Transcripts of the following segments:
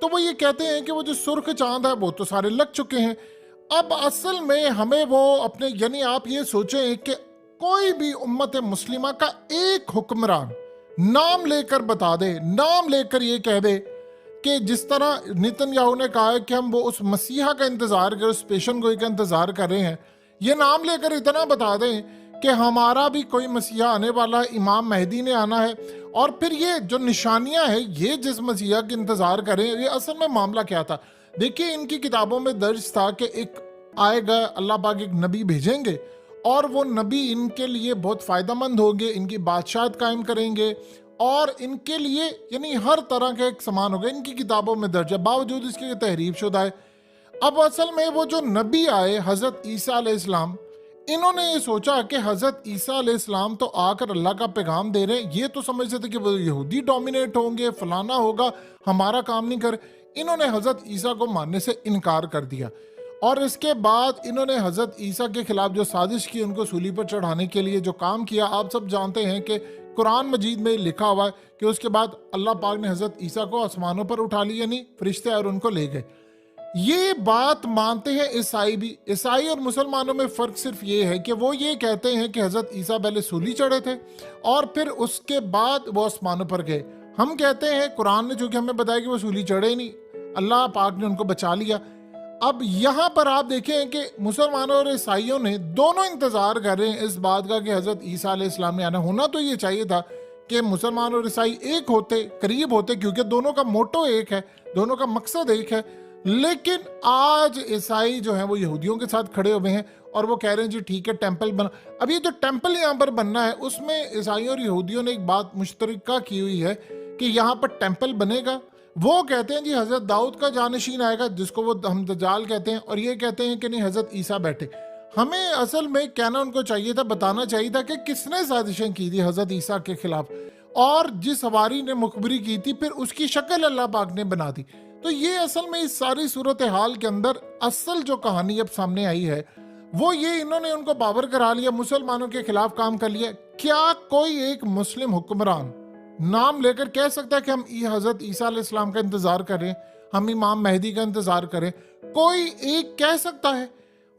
تو وہ یہ کہتے ہیں کہ وہ جو سرخ چاند ہے وہ تو سارے لگ چکے ہیں. اب اصل میں ہمیں وہ اپنے یعنی آپ یہ سوچیں کہ کوئی بھی امت مسلمہ کا ایک حکمران نام لے کر بتا دے، نام لے کر یہ کہہ دے کہ جس طرح نیتن یاہو نے کہا ہے کہ ہم وہ اس مسیحا کا انتظار کر، اس پیشن گوئی کا انتظار کر رہے ہیں، یہ نام لے کر اتنا بتا دیں کہ ہمارا بھی کوئی مسیحا آنے والا ہے، امام مہدی نے آنا ہے. اور پھر یہ جو نشانیاں ہیں، یہ جس مسیحا کے انتظار کریں، یہ اصل میں معاملہ کیا تھا؟ دیکھیے ان کی کتابوں میں درج تھا کہ ایک آئے گا، اللہ پاک ایک نبی بھیجیں گے اور وہ نبی ان کے لیے بہت فائدہ مند ہوں گے، ان کی بادشاہت قائم کریں گے اور ان کے لیے یعنی ہر طرح کا ایک سامان ہوگا. ان کی کتابوں میں درج ہے، باوجود اس کے تحریف شدہ ہے. اب اصل میں وہ جو نبی آئے حضرت عیسیٰ علیہ السلام، انہوں نے یہ سوچا کہ حضرت عیسیٰ علیہ السلام تو آ کر اللہ کا پیغام دے رہے ہیں، یہ تو سمجھتے تھے کہ وہ یہودی ڈومینیٹ ہوں گے، فلانا ہوگا، ہمارا کام نہیں کر. انہوں نے حضرت عیسیٰ کو ماننے سے انکار کر دیا اور اس کے بعد انہوں نے حضرت عیسیٰ کے خلاف جو سازش کی، ان کو سولی پر چڑھانے کے لیے جو کام کیا، آپ سب جانتے ہیں کہ قرآن مجید میں لکھا ہوا ہے کہ اس کے بعد اللہ پاک نے حضرت عیسیٰ کو آسمانوں پر اٹھا لیا، یعنی فرشتے اور ان کو لے گئے. یہ بات مانتے ہیں عیسائی بھی. عیسائی اور مسلمانوں میں فرق صرف یہ ہے کہ وہ یہ کہتے ہیں کہ حضرت عیسیٰ پہلے سولی چڑھے تھے اور پھر اس کے بعد وہ آسمانوں پر گئے. ہم کہتے ہیں قرآن نے چونکہ ہمیں بتایا کہ وہ سولی چڑھے نہیں، اللہ پاک نے ان کو بچا لیا. اب یہاں پر آپ دیکھیں کہ مسلمانوں اور عیسائیوں نے دونوں انتظار کر رہے ہیں اس بات کا کہ حضرت عیسیٰ علیہ السلام نے آنا. ہونا تو یہ چاہیے تھا کہ مسلمان اور عیسائی ایک ہوتے، قریب ہوتے، کیونکہ دونوں کا موٹو ایک ہے، دونوں کا مقصد ایک ہے. لیکن آج عیسائی جو ہیں وہ یہودیوں کے ساتھ کھڑے ہوئے ہیں اور وہ کہہ رہے ہیں جی ٹھیک ہے ٹیمپل بنا. اب یہ جو ٹیمپل یہاں پر بننا ہے اس میں عیسائیوں اور یہودیوں نے ایک بات مشترکہ کی ہوئی ہے کہ یہاں پر ٹیمپل بنے گا. وہ کہتے ہیں جی حضرت داؤد کا جانشین آئے گا جس کو وہ ہم دجال کہتے ہیں، اور یہ کہتے ہیں کہ نہیں حضرت عیسیٰ بیٹھے. ہمیں اصل میں کہنا ان کو چاہیے تھا، بتانا چاہیے تھا کہ کس نے سازشیں کی تھی حضرت عیسیٰ کے خلاف، اور جس سواری نے مخبری کی تھی پھر اس کی شکل اللہ پاک نے بنا دی. تو یہ اصل میں اس ساری صورتحال کے اندر اصل جو کہانی اب سامنے آئی ہے وہ یہ، انہوں نے ان کو باور کرا لیا، مسلمانوں کے خلاف کام کر لیا. کیا کوئی ایک مسلم حکمران نام لے کر کہہ سکتا ہے کہ ہم حضرت عیسیٰ علیہ السلام کا انتظار کریں، ہم امام مہدی کا انتظار کریں؟ کوئی ایک کہہ سکتا ہے؟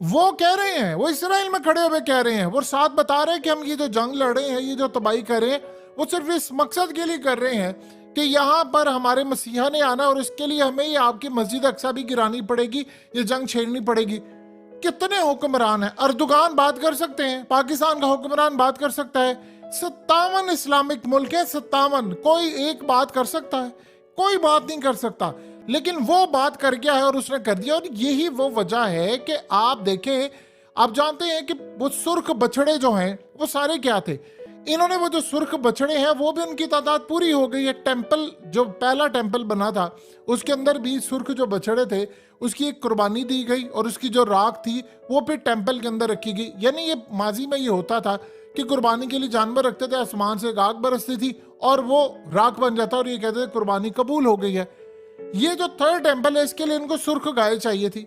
وہ کہہ رہے ہیں، وہ اسرائیل میں کھڑے ہوئے کہہ رہے ہیں، وہ ساتھ بتا رہے ہیں کہ ہم یہ جو جنگ لڑ رہے ہیں، یہ جو تباہی کر رہے ہیں، وہ صرف اس مقصد کے لیے کر رہے ہیں کہ یہاں پر ہمارے مسیحا نے آنا اور اس کے لیے ہمیں یہ آپ کی مسجد اقصیٰ بھی گرانی پڑے گی، یہ جنگ چھیڑنی پڑے گی. کتنے حکمران ہیں؟ اردوغان بات کر سکتے ہیں، پاکستان کا حکمران بات کر سکتا ہے، 57 اسلامک ملک ہیں، 57، کوئی ایک بات کر سکتا ہے؟ کوئی بات نہیں کر سکتا. لیکن وہ بات کر گیا ہے اور اس نے کر دیا. اور یہی وہ وجہ ہے کہ آپ دیکھیں، آپ جانتے ہیں کہ وہ سرخ بچڑے جو ہیں وہ سارے کیا تھے؟ انہوں نے وہ جو سرخ بچڑے ہیں وہ بھی ان کی تعداد پوری ہو گئی ہے. ٹیمپل جو پہلا ٹیمپل بنا تھا اس کے اندر بھی سرخ جو بچڑے تھے اس کی ایک قربانی دی گئی اور اس کی جو راکھ تھی وہ پھر ٹیمپل کے اندر رکھی گئی. یعنی یہ ماضی میں یہ ہوتا تھا کہ قربانی کے لیے جانور رکھتے تھے، آسمان سے راکھ برستی تھی اور وہ راکھ بن جاتا اور یہ کہتے تھے قربانی قبول ہو گئی ہے. یہ جو تھرڈ ٹیمپل ہے اس کے لیے ان کو سرخ گائے چاہیے تھی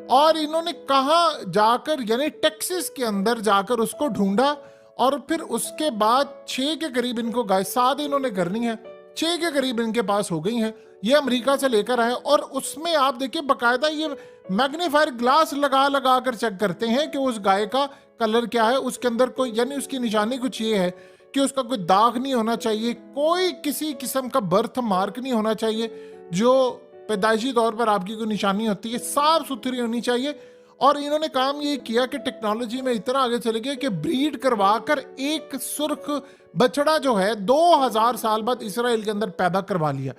اور انہوں نے کہاں جا کر یعنی ٹیکسس کے اندر جا کر اس کو ڈھونڈا اور پھر اس کے بعد 6 کے قریب ان کو گائے 7 انہوں نے کرنی ہے، 6 کے قریب ان کے پاس ہو گئی ہیں. یہ امریکہ سے لے کر آئے اور اس میں آپ دیکھیں باقاعدہ یہ میگنیفائر گلاس لگا لگا کر چیک کرتے ہیں کہ اس گائے کا کلر کیا ہے، اس کے اندر کوئی یعنی اس کی نشانی کچھ یہ ہے کہ اس کا کوئی داغ نہیں ہونا چاہیے، کوئی کسی قسم کا برتھ مارک نہیں ہونا چاہیے، جو پیدائشی طور پر آپ کی کوئی نشانی ہوتی ہے صاف ستھری ہونی چاہیے. اور انہوں نے کام یہ کیا کہ ٹیکنالوجی میں اتنا آگے چلے گئے کہ بریڈ کروا کر ایک سرخ بچڑا جو ہے 2000 سال بعد اسرائیل کے اندر پیدا کروا لیا.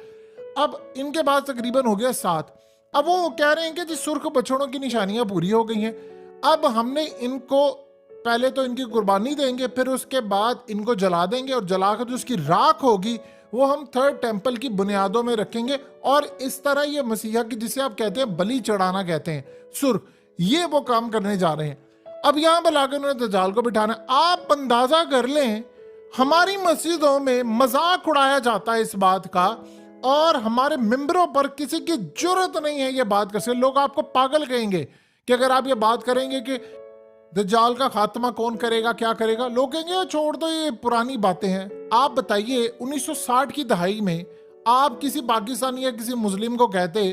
اب ان کے پاس تقریباً ہو گیا 7. اب وہ کہہ رہے ہیں کہ جی سرخ بچڑوں کی نشانیاں پوری ہو گئی ہیں، اب ہم نے ان کو پہلے تو ان کی قربانی دیں گے، پھر اس کے بعد ان کو جلا دیں گے اور جلا کر جو اس کی راکھ ہوگی وہ ہم تھرڈ ٹیمپل کی بنیادوں میں رکھیں گے. اور اس طرح یہ مسیحا کی جسے آپ کہتے ہیں بلی چڑھانا کہتے ہیں سرخ، یہ وہ کام کرنے جا رہے ہیں. اب یہاں پر لا کر انہوں نے دجال کو بٹھانا. آپ اندازہ کر لیں ہماری مسجدوں میں مذاق اڑایا جاتا ہے اس بات کا اور ہمارے ممبروں پر کسی کی جرت نہیں ہے یہ بات کر سکتے. لوگ آپ کو پاگل کہیں گے کہ اگر آپ یہ بات کریں گے کہ دجال کا خاتمہ کون کرے گا، کیا کرے گا، لوگ کہیں گے چھوڑ دو یہ پرانی باتیں ہیں. آپ بتائیے 1960 کی دہائی میں آپ کسی پاکستانی یا کسی مسلم کو کہتے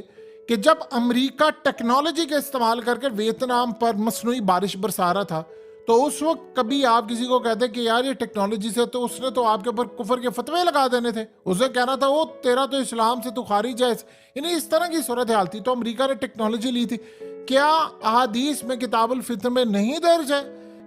کہ جب امریکہ ٹیکنالوجی کا استعمال کر کے ویتنام پر مصنوعی بارش برسا رہا تھا تو اس وقت کبھی آپ کسی کو کہتے کہ یار یہ ٹیکنالوجی سے، تو اس نے تو آپ کے اوپر کفر کے فتوے لگا دینے تھے، اسے کہنا تھا وہ تیرا تو اسلام سے تو خارج ہے. یعنی اس طرح کی صورتحال تھی. تو امریکہ نے ٹیکنالوجی لی تھی. کیا احادیث میں کتاب الفطر میں نہیں درج ہے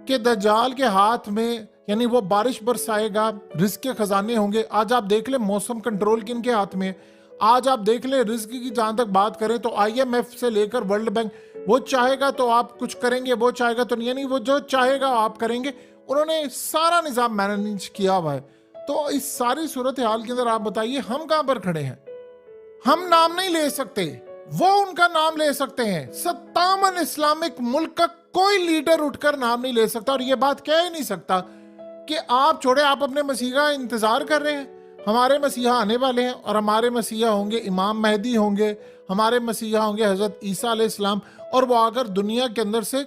کہ دجال کے ہاتھ میں یعنی وہ بارش برسائے گا، رزق کے خزانے ہوں گے؟ آج آپ دیکھ لیں موسم کنٹرول کن کے ہاتھ میں ہے. آج آپ دیکھ لیں رزق کی جہاں تک بات کریں تو IMF سے لے کر ورلڈ بینک، وہ چاہے گا تو آپ کچھ کریں گے، وہ چاہے گا تو نہیں، یعنی وہ جو چاہے گا آپ کریں گے. انہوں نے سارا نظام مینیج کیا ہوا ہے. تو اس ساری صورتحال کے اندر آپ بتائیے ہم کہاں پر کھڑے ہیں؟ ہم نام نہیں لے سکتے، وہ ان کا نام لے سکتے ہیں. 57 اسلامک ملک کا کوئی لیڈر اٹھ کر نام نہیں لے سکتا اور یہ بات کہہ ہی نہیں سکتا کہ آپ چھوڑے، آپ اپنے مسیح کا انتظار کر رہے ہیں. ہمارے مسیحا آنے والے ہیں اور ہمارے مسیحا ہوں گے امام مہدی ہوں گے، ہمارے مسیحا ہوں گے حضرت عیسیٰ علیہ السلام، اور وہ آگر دنیا کے اندر سے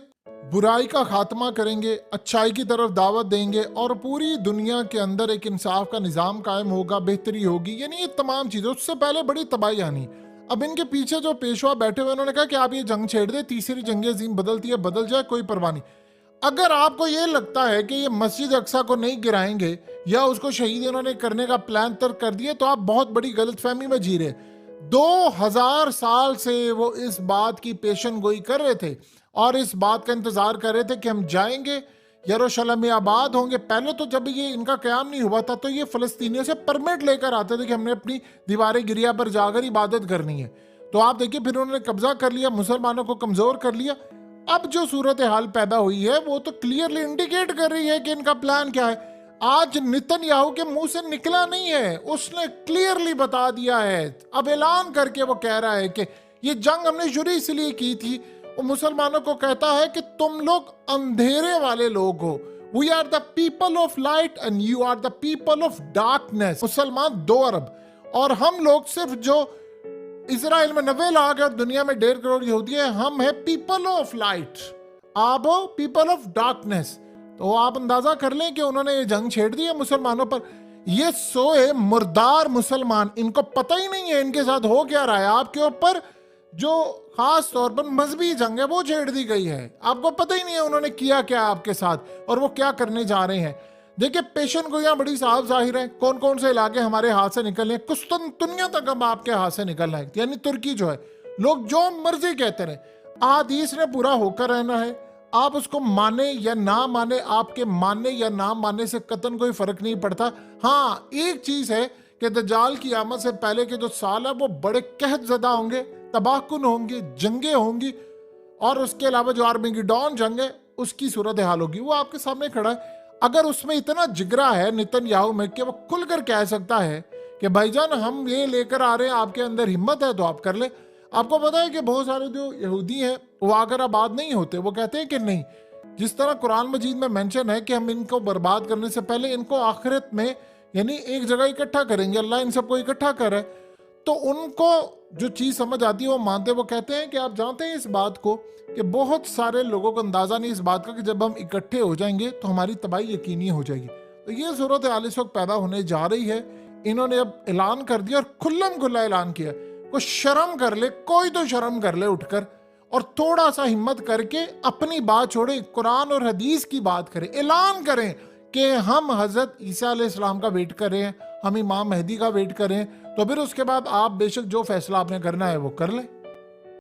برائی کا خاتمہ کریں گے، اچھائی کی طرف دعوت دیں گے اور پوری دنیا کے اندر ایک انصاف کا نظام قائم ہوگا، بہتری ہوگی. یعنی یہ تمام چیزیں، اس سے پہلے بڑی تباہی آنی. اب ان کے پیچھے جو پیشوا بیٹھے ہوئے انہوں نے کہا کہ آپ یہ جنگ چھیڑ دیں، تیسری جنگ عظیم بدلتی ہے بدل جائے، کوئی پرواہ نہیں. اگر آپ کو یہ لگتا ہے کہ یہ مسجد اقصیٰ کو نہیں گرائیں گے یا اس کو شہید انہوں نے کرنے کا پلان ترک کر دیا تو آپ بہت بڑی غلط فہمی میں جی رہے. 2000 سال سے وہ اس بات کی پیشن گوئی کر رہے تھے اور اس بات کا انتظار کر رہے تھے کہ ہم جائیں گے، یروشلم میں آباد ہوں گے. پہلے تو جب یہ ان کا قیام نہیں ہوا تھا تو یہ فلسطینیوں سے پرمٹ لے کر آتے تھے کہ ہم نے اپنی دیوار گریا پر جا کر عبادت کرنی ہے. تو آپ دیکھیے پھر انہوں نے قبضہ کر لیا، مسلمانوں کو کمزور کر لیا. اب جو صورتحال پیدا ہوئی ہے وہ تو کلیئرلی انڈیکیٹ کر رہی ہے کہ ان کا پلان کیا ہے. آج نتن یاہو کے منہ سے نکلا نہیں ہے، اس نے کلیئرلی بتا دیا ہے، اب اعلان کر کے وہ کہہ رہا ہے کہ یہ جنگ ہم نے شروع اس لیے کی تھی. وہ مسلمانوں کو کہتا ہے کہ تم لوگ اندھیرے والے لوگ ہو. We are the people of light and you are the people of darkness. مسلمان 2 ارب اور ہم لوگ صرف جو اسرائیل میں 90 لاکھ اور دنیا میں 1.5 کروڑ یہودی ہیں، ہم ہیں پیپل آف لائٹ، آپ ہو پیپل آف ڈارکنیس. تو آپ اندازہ کر لیں کہ انہوں نے یہ جنگ چھیڑ دی ہے مسلمانوں پر. یہ سوئے مردار مسلمان، ان کو پتہ ہی نہیں ہے ان کے ساتھ ہو کیا رہا ہے. آپ کے اوپر جو خاص طور پر مذہبی جنگ ہے وہ چھیڑ دی گئی ہے، آپ کو پتہ ہی نہیں ہے انہوں نے کیا کیا آپ کے ساتھ اور وہ کیا کرنے جا رہے ہیں. دیکھیں پیشن گوئیاں بڑی صاف ظاہر ہے، کون کون سے علاقے ہمارے ہاتھ سے نکل رہے ہیں. قسطنطنیہ تک اب آپ کے ہاتھ سے نکل رہا ہے، یعنی ترکی جو ہے. لوگ جو مرضی کہتے رہے، احادیث نے پورا ہو کر رہنا ہے. آپ اس کو مانے یا نہ مانے، آپ کے ماننے یا نہ ماننے سے قطعاً کوئی فرق نہیں پڑتا. ہاں ایک چیز ہے کہ دجال کی آمد سے پہلے کے جو سال ہے وہ بڑے قحط زدہ ہوں گے، تباہ کن ہوں گی، جنگیں ہوں گی، اور اس کے علاوہ جو آرمیگیڈون جنگ ہے اس کی صورتحال ہوگی. وہ آپ کے سامنے کھڑا ہے. اگر اس میں اتنا جگرا ہے نتن یاہو میں کہ وہ کھل کر کہہ سکتا ہے کہ بھائی جان ہم یہ لے کر آ رہے ہیں، آپ کے اندر ہمت ہے تو آپ کر لیں. آپ کو پتا ہے کہ بہت سارے جو یہودی ہیں وہ اگر آباد نہیں ہوتے، وہ کہتے ہیں کہ نہیں، جس طرح قرآن مجید میں مینشن ہے کہ ہم ان کو برباد کرنے سے پہلے ان کو آخرت میں یعنی ایک جگہ اکٹھا کریں گے، اللہ ان سب کو اکٹھا کرے. تو ان کو جو چیز سمجھ آتی ہے وہ مانتے. وہ کہتے ہیں کہ آپ جانتے ہیں اس بات کو کہ بہت سارے لوگوں کو اندازہ نہیں اس بات کا کہ جب ہم اکٹھے ہو جائیں گے تو ہماری تباہی یقینی ہو جائے گی. تو یہ صورتحال اس وقت پیدا ہونے جا رہی ہے. انہوں نے اب اعلان کر دیا اور کھلم کھلا اعلان کیا. کوئی شرم کر لے، کوئی تو شرم کر لے اٹھ کر اور تھوڑا سا ہمت کر کے اپنی بات چھوڑیں، قرآن اور حدیث کی بات کریں، اعلان کریں کہ ہم حضرت عیسیٰ علیہ السلام کا ویٹ کر رہے ہیں، ہم امام مہدی کا ویٹ کر رہے ہیں. تو پھر اس کے بعد آپ بے شک جو فیصلہ آپ نے کرنا ہے وہ کر لیں.